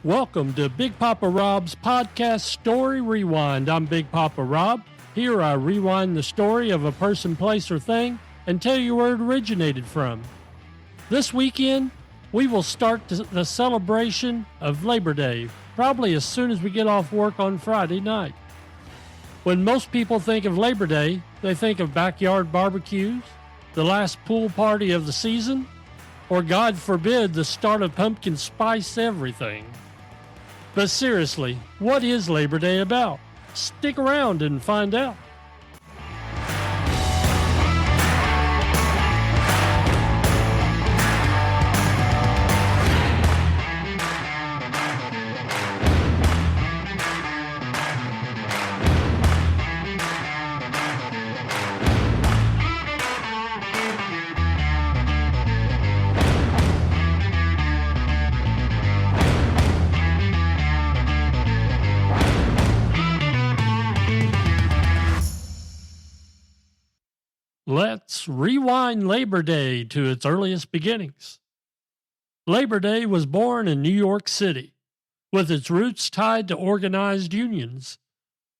Welcome to Big Papa Rob's podcast Story Rewind. I'm Big Papa Rob. Here I rewind the story of a person, place, or thing and tell you where it originated from. This weekend, we will start the celebration of Labor Day, probably as soon as we get off work on Friday night. When most people think of Labor Day, they think of backyard barbecues, the last pool party of the season, or God forbid, the start of pumpkin spice everything. But seriously, what is Labor Day about? Stick around and find out. Let's rewind Labor Day to its earliest beginnings. Labor Day was born in New York City, with its roots tied to organized unions.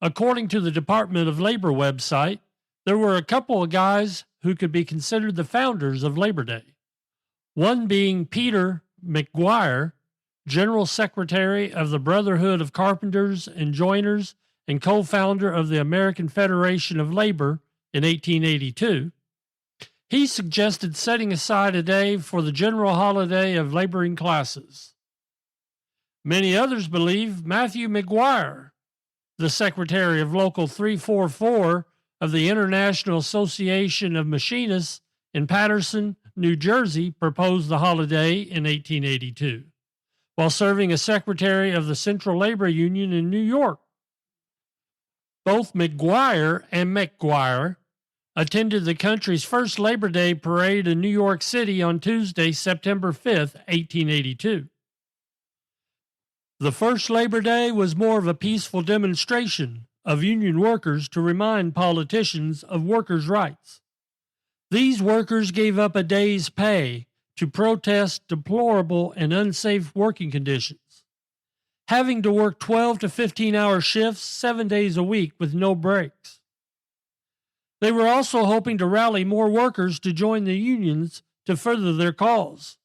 According to the Department of Labor website, there were a couple of guys who could be considered the founders of Labor Day. One being Peter McGuire, General Secretary of the Brotherhood of Carpenters and Joiners and co-founder of the American Federation of Labor in 1882. He suggested setting aside a day for the general holiday of laboring classes. Many others believe Matthew McGuire, the Secretary of Local 344 of the International Association of Machinists in Paterson, New Jersey, proposed the holiday in 1882, while serving as Secretary of the Central Labor Union in New York. Both McGuire and McGuire attended the country's first Labor Day parade in New York City on Tuesday, September 5th, 1882. The first Labor Day was more of a peaceful demonstration of union workers to remind politicians of workers' rights. These workers gave up a day's pay to protest deplorable and unsafe working conditions, having to work 12 to 15-hour shifts 7 days a week with no breaks. They were also hoping to rally more workers to join the unions to further their cause.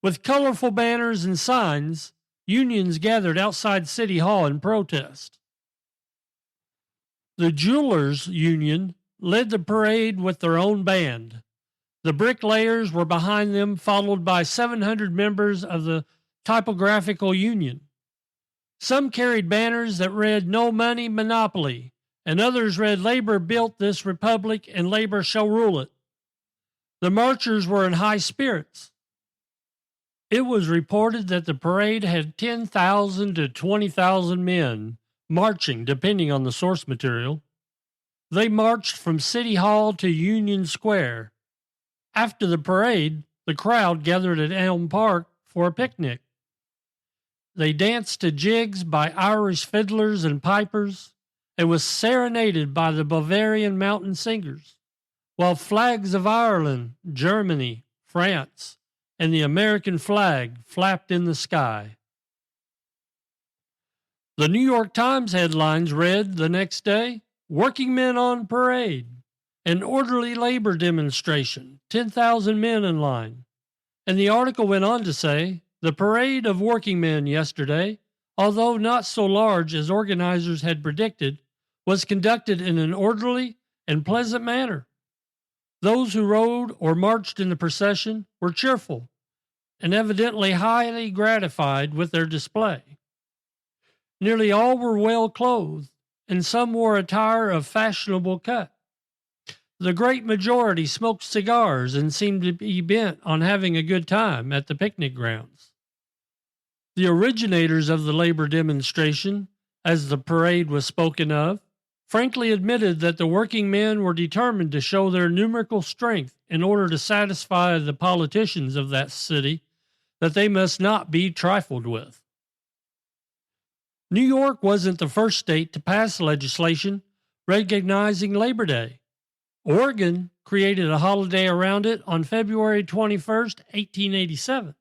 With colorful banners and signs, unions gathered outside City Hall in protest. The Jewelers Union led the parade with their own band. The bricklayers were behind them, followed by 700 members of the Typographical Union. Some carried banners that read, "No money, monopoly," and others read, "Labor built this republic and labor shall rule it." The marchers were in high spirits. It was reported that the parade had 10,000 to 20,000 men marching, depending on the source material. They marched from City Hall to Union Square. After the parade, the crowd gathered at Elm Park for a picnic. They danced to jigs by Irish fiddlers and pipers, and was serenaded by the Bavarian mountain singers, while flags of Ireland, Germany, France, and the American flag flapped in the sky. The New York Times headlines read the next day, "Working men on parade, an orderly labor demonstration, 10,000 men in line." And the article went on to say, "The parade of working men yesterday, although not so large as organizers had predicted, was conducted in an orderly and pleasant manner. Those who rode or marched in the procession were cheerful and evidently highly gratified with their display. Nearly all were well clothed, and some wore attire of fashionable cut. The great majority smoked cigars and seemed to be bent on having a good time at the picnic grounds." The originators of the labor demonstration, as the parade was spoken of, frankly admitted that the working men were determined to show their numerical strength in order to satisfy the politicians of that city that they must not be trifled with. New York wasn't the first state to pass legislation recognizing Labor Day. Oregon created a holiday around it on February 21st, 1887.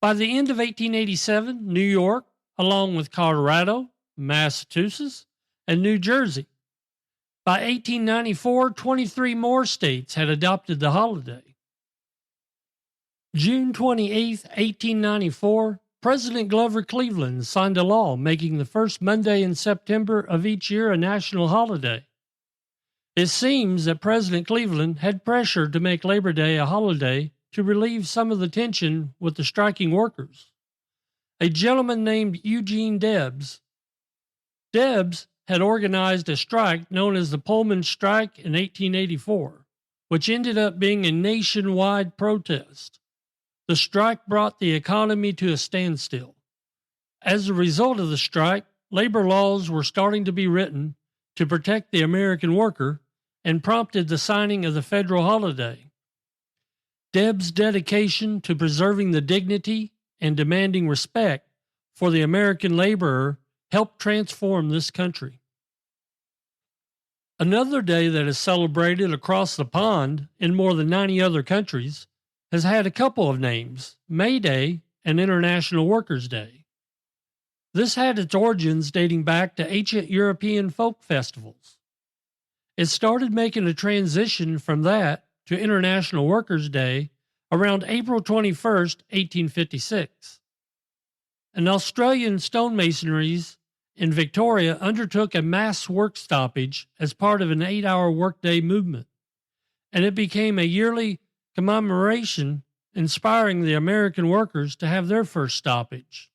By the end of 1887, New York, along with Colorado, Massachusetts, and New Jersey. By 1894, 23 more states had adopted the holiday. June 28, 1894, President Grover Cleveland signed a law making the first Monday in September of each year a national holiday. It seems that President Cleveland had pressure to make Labor Day a holiday to relieve some of the tension with the striking workers. A gentleman named Eugene Debs had organized a strike known as the Pullman Strike in 1884, which ended up being a nationwide protest. The strike brought the economy to a standstill. As a result of the strike, labor laws were starting to be written to protect the American worker and prompted the signing of the federal holiday. Debs' dedication to preserving the dignity and demanding respect for the American laborer helped transform this country. Another day that is celebrated across the pond in more than 90 other countries has had a couple of names, May Day and International Workers' Day. This had its origins dating back to ancient European folk festivals. It started making a transition from that to International Workers' Day around April 21st, 1856. An Australian stonemasonries in Victoria undertook a mass work stoppage as part of an 8-hour workday movement, and it became a yearly commemoration inspiring the American workers to have their first stoppage.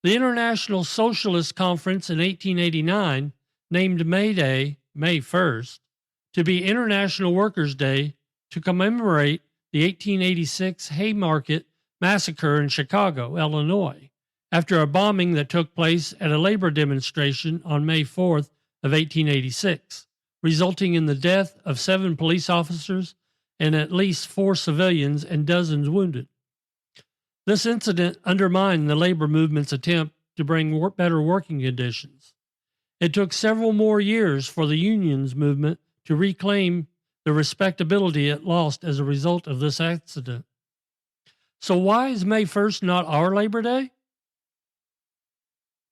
The International Socialist Conference in 1889 named May Day, May 1st, to be International Workers' Day to commemorate the 1886 Haymarket Massacre in Chicago, Illinois, after a bombing that took place at a labor demonstration on May 4th of 1886, resulting in the death of 7 police officers and at least 4 civilians and dozens wounded. This incident undermined the labor movement's attempt to bring better working conditions. It took several more years for the unions movement to reclaim the respectability it lost as a result of this accident. So why is May 1st not our Labor Day?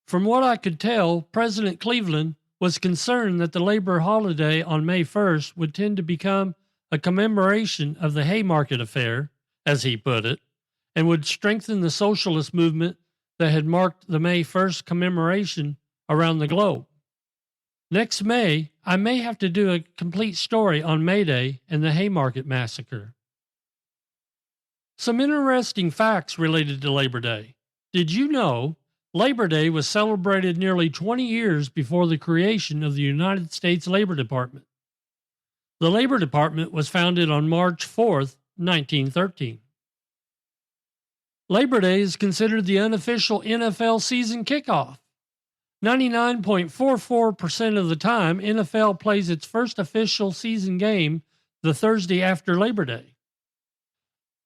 From what I could tell, President Cleveland was concerned that the labor holiday on May 1st would tend to become a commemoration of the Haymarket affair, as he put it, and would strengthen the socialist movement that had marked the May 1st commemoration around the globe. Next May, I may have to do a complete story on May Day and the Haymarket Massacre. Some interesting facts related to Labor Day. Did you know Labor Day was celebrated nearly 20 years before the creation of the United States Labor Department? The Labor Department was founded on March 4th, 1913. Labor Day is considered the unofficial NFL season kickoff. 99.44% of the time, NFL plays its first official season game the Thursday after Labor Day.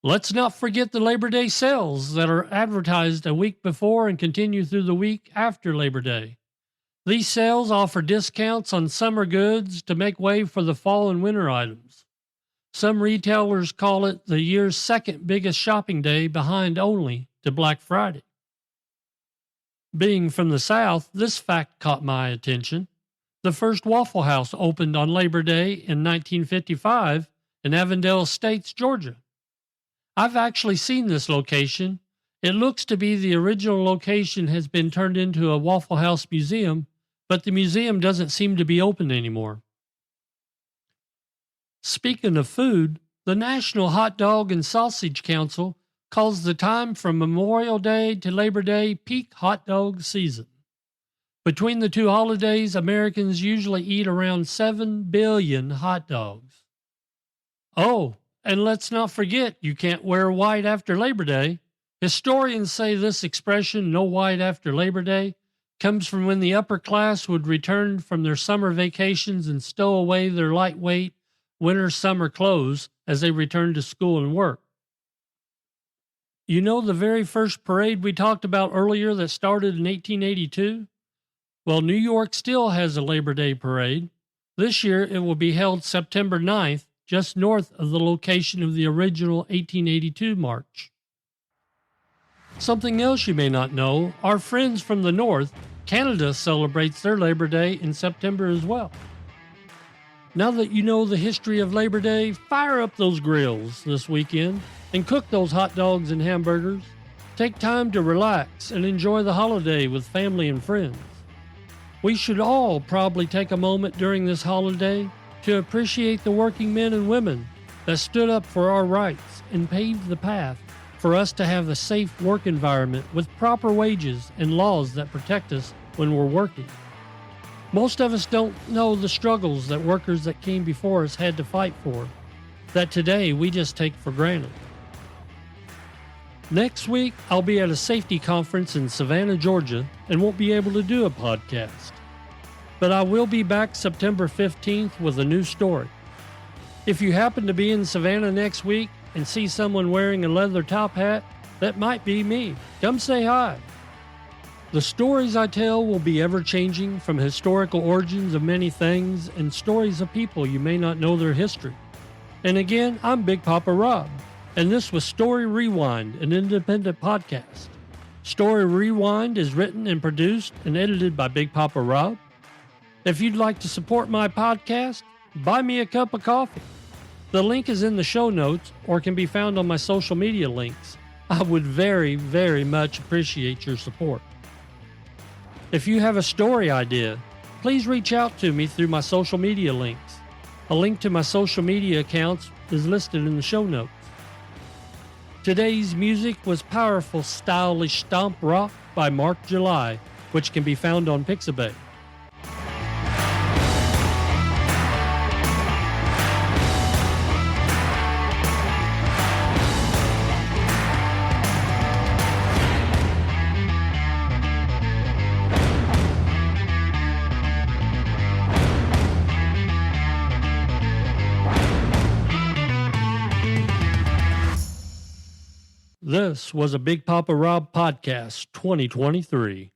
Let's not forget the Labor Day sales that are advertised a week before and continue through the week after Labor Day. These sales offer discounts on summer goods to make way for the fall and winter items. Some retailers call it the year's second biggest shopping day behind only to Black Friday. Being from the South, this fact caught my attention. The first Waffle House opened on Labor Day in 1955 in Avondale Estates, Georgia. I've actually seen this location. It looks to be the original location has been turned into a Waffle House museum, but the museum doesn't seem to be open anymore. Speaking of food, the National Hot Dog and Sausage Council calls the time from Memorial Day to Labor Day peak hot dog season. Between the two holidays, Americans usually eat around 7 billion hot dogs. Oh, and let's not forget you can't wear white after Labor Day. Historians say this expression, no white after Labor Day, comes from when the upper class would return from their summer vacations and stow away their lightweight winter-summer clothes as they returned to school and work. You know the very first parade we talked about earlier that started in 1882? Well, New York still has a Labor Day parade. This year it will be held September 9th, just north of the location of the original 1882 march. Something else you may not know, our friends from the north, Canada, celebrates their Labor Day in September as well. Now that you know the history of Labor Day, fire up those grills this weekend and cook those hot dogs and hamburgers. Take time to relax and enjoy the holiday with family and friends. We should all probably take a moment during this holiday to appreciate the working men and women that stood up for our rights and paved the path for us to have a safe work environment with proper wages and laws that protect us when we're working. Most of us don't know the struggles that workers that came before us had to fight for, that today we just take for granted. Next week, I'll be at a safety conference in Savannah, Georgia, and won't be able to do a podcast. But I will be back September 15th with a new story. If you happen to be in Savannah next week and see someone wearing a leather top hat, that might be me. Come say hi. The stories I tell will be ever-changing, from historical origins of many things and stories of people you may not know their history. And again, I'm Big Papa Rob, and this was Story Rewind, an independent podcast. Story Rewind is written and produced and edited by Big Papa Rob. If you'd like to support my podcast, buy me a cup of coffee. The link is in the show notes or can be found on my social media links. I would very, very much appreciate your support. If you have a story idea, please reach out to me through my social media links. A link to my social media accounts is listed in the show notes. Today's music was Powerful Stylish Stomp Rock by Mark July, which can be found on Pixabay. This was a Big Papa Rob Podcast 2023.